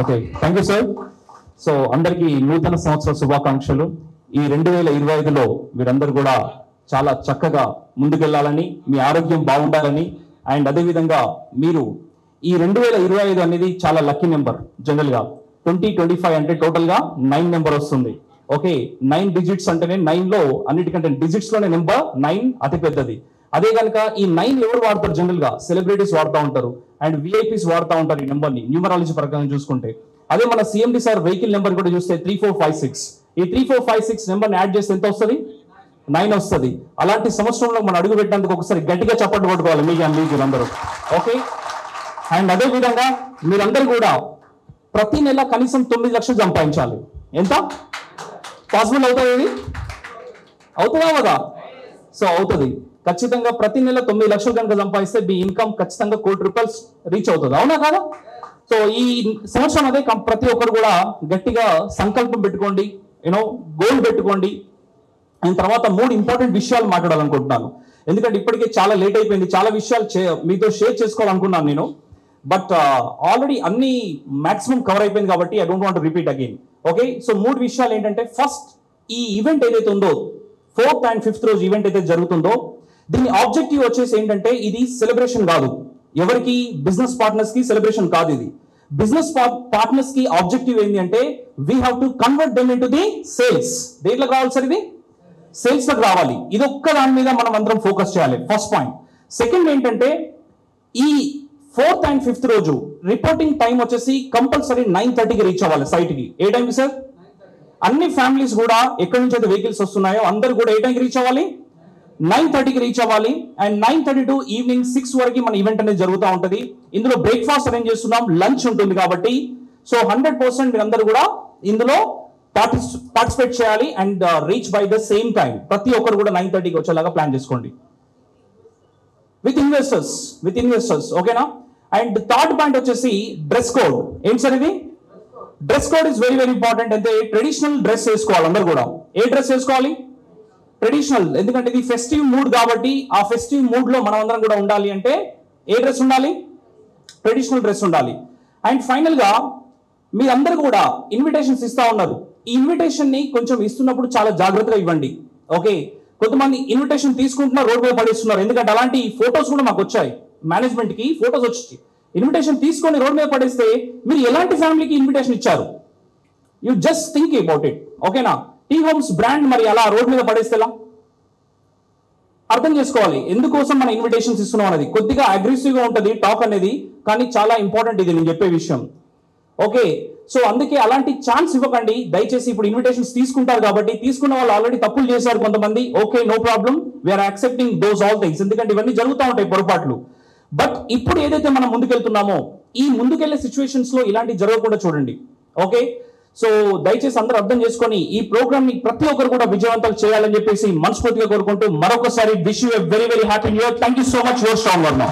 Okay, thank you sir. So అందరికీ నూతన సంవత్సర శుభాకాంక్షలు. ఈ 2025లో మీరందరూ కూడా చాలా చక్కగా ముందుకెళ్లాలని, మీ ఆరోగ్యం బాగుండాలని, అండ్ అదేవిధంగా మీరు ఈ 2025 అనేది చాలా లక్కీ నెంబర్. జనరల్ గా 2025 అంటే టోటల్ గా 9 నెంబర్ వస్తుంది. ఓకే, 9 డిజిట్స్ అంటేనే 9 లో అన్నిటికంటే డిజిట్స్ లోనే నెంబర్ 9 అతి పెద్దది. అదే కనుక ఈ 9 ఎవరు వాడతారు? జనరల్ గా సెలబ్రిటీస్ వాడుతూ ఉంటారు అండ్ విఐపీస్ వాడుతూ ఉంటారు ఈ నెంబర్ ని న్యూమరాలజీ ప్రకారం చూసుకుంటే. అదే మన సిఎండి సార్ వెహికల్ నెంబర్ కూడా చూస్తే 3456. ఈ 3456 నెంబర్ యాడ్ చేస్తే ఎంత వస్తుంది? 9 వస్తుంది. అలాంటి సంవత్సరంలో మనం అడుగు పెట్టినందుకు ఒకసారి గట్టిగా చప్పట్లు కొట్టుకోవాలి మీరందరూ. ఓకే, అండ్ అదే విధంగా మీరందరూ కూడా ప్రతి నెల కనీసం 9 లక్షలు సంపాదించాలి. ఎంత పాసిబుల్ అవుతుంది? ఇది అవుతుందా కదా? సో అవుతుంది ఖచ్చితంగా. ప్రతి నెల 9 లక్షలు కనుక సంపాదిస్తే మీ ఇన్కమ్ ఖచ్చితంగా ₹1,00,00,000 రీచ్ అవుతుంది. అవునా కాదా? సో ఈ సంవత్సరం అదే ప్రతి ఒక్కరు కూడా గట్టిగా సంకల్పం పెట్టుకోండి, గోల్ పెట్టుకోండి. అండ్ తర్వాత 3 ఇంపార్టెంట్ విషయాలు మాట్లాడాలనుకుంటున్నాను. ఎందుకంటే ఇప్పటికే చాలా లేట్ అయిపోయింది. చాలా విషయాలు మీతో షేర్ చేసుకోవాలనుకున్నాను నేను, బట్ ఆల్రెడీ అన్ని మాక్సిమం కవర్ అయిపోయింది కాబట్టి I don't want repeat again. Okay, so 3 విషయాలు ఏంటంటే, ఫస్ట్ ఈ ఈవెంట్ ఏదైతే ఉందో 4th and 5th రోజు ఈవెంట్ అయితే జరుగుతుందో దీని ఆబ్జెక్టివ్ వచ్చేసి ఏంటంటే, ఇది సెలబ్రేషన్ కాదు. ఎవరికి? బిజినెస్ పార్ట్నర్స్ కి సెలబ్రేషన్ కాదు. ఇది బిజినెస్ పార్ట్నర్స్ కి ఆబ్జెక్టివ్ ఏంటి అంటే, we have to convert them into the sales. దేంట్లోకి రావాలి సార్? ఇది సేల్స్ లోకి రావాలి. ఇది ఒక్క దాని మీద మనం అందరం ఫోకస్ చేయాలి. First point. సెకండ్ ఏంటంటే, ఈ 4th and 5th రోజు రిపోర్టింగ్ టైం వచ్చేసి కంపల్సరీ 9:30కి రీచ్ అవ్వాలి సైట్ కి. ఏ టైంకి సార్? అన్ని ఫ్యామిలీస్ కూడా ఎక్కడి నుంచి అయితే వెహికల్స్ వస్తున్నాయో అందరు కూడా ఏ టైంకి రీచ్ అవ్వాలి? 9:30కి రీచ్ అవ్వాలి. అండ్ 9:30 టు ఈవినింగ్ 6 వరకు మన ఈవెంట్ అనేది జరుగుతూ ఉంటుంది. ఇందులో బ్రేక్ఫాస్ట్ అరేంజ్ చేస్తున్నాం, లంచ్ ఉంటుంది కాబట్టి సో 100% మీరందరూ కూడా ఇందులో పార్టిసిపేట్ చేయాలి and reach by the same time. ప్రతి ఒక్కరు కూడా 9:30కి వచ్చేలాగా ప్లాన్ చేసుకోండి విత్ ఇన్వెస్టర్స్. ఓకేనా? అండ్ థర్డ్ పాయింట్ వచ్చేసి డ్రెస్ కోడ్. ఏంటి సార్ ఇది? Dress code is very very important. అంటే ట్రెడిషనల్ డ్రెస్ వేసుకోవాలి అందరు కూడా. ఏ డ్రెస్ వేసుకోవాలి? ట్రెడిషనల్. ఎందుకంటే ఇది ఫెస్టివ్ మూడ్ కాబట్టి ఆ ఫెస్టివ్ మూడ్ లో మనం అందరం కూడా ఉండాలి అంటే ఏ డ్రెస్ ఉండాలి? ట్రెడిషనల్ డ్రెస్ ఉండాలి. అండ్ ఫైనల్ గా మీరందరూ కూడా ఇన్విటేషన్స్ ఇస్తా ఉన్నారు. ఈ ఇన్విటేషన్ ని కొంచెం ఇస్తున్నప్పుడు చాలా జాగ్రత్తగా ఇవ్వండి. ఓకే, కొంతమంది ఇన్విటేషన్ తీసుకుంటున్నారు, రోడ్ మీద పడేస్తున్నారు. ఎందుకంటే అలాంటి ఫొటోస్ కూడా మాకు వచ్చాయి, మేనేజ్మెంట్ కి ఫొటోస్ వచ్చి ఇన్విటేషన్ తీసుకొని రోడ్ మీద పడేస్తే మీరు ఎలాంటి ఫ్యామిలీకి ఇన్విటేషన్ ఇచ్చారు? You just think about it. ఓకేనా? టీ హోమ్స్ బ్రాండ్ మరి అలా రోడ్ మీద పడేస్తేలా? అర్థం చేసుకోవాలి ఎందుకోసం మన ఇన్విటేషన్స్ ఇస్తున్నాం అనేది. కొద్దిగా అగ్రెసివ్ గా ఉంటుంది టాక్ అనేది, కానీ చాలా ఇంపార్టెంట్ ఇది నేను చెప్పే విషయం. ఓకే, సో అందుకే అలాంటి ఛాన్స్ ఇవ్వకండి దయచేసి. ఇప్పుడు ఇన్విటేషన్స్ తీసుకుంటారు కాబట్టి తీసుకున్న వాళ్ళు ఆల్రెడీ తప్పులు చేశారు కొంతమంది. Okay, no problem, we are accepting those all things. ఎందుకంటే ఇవన్నీ జరుగుతూ ఉంటాయి పొరపాట్లు. బట్ ఇప్పుడు ఏదైతే మనం ముందుకెళ్తున్నామో ఈ ముందుకెళ్లే సిచ్యువేషన్స్ లో ఇలాంటి జరగకుండా చూడండి. ఓకే, సో దయచేసి అందరూ అర్థం చేసుకొని ఈ ప్రోగ్రామ్ ని ప్రతి ఒక్కరు కూడా విజయవంతం చేయాలని చెప్పేసి మనస్ఫూర్తిగా కోరుకుంటూ మరొకసారి wish you a very very happy new year. Thank you so much. Your strong Varma.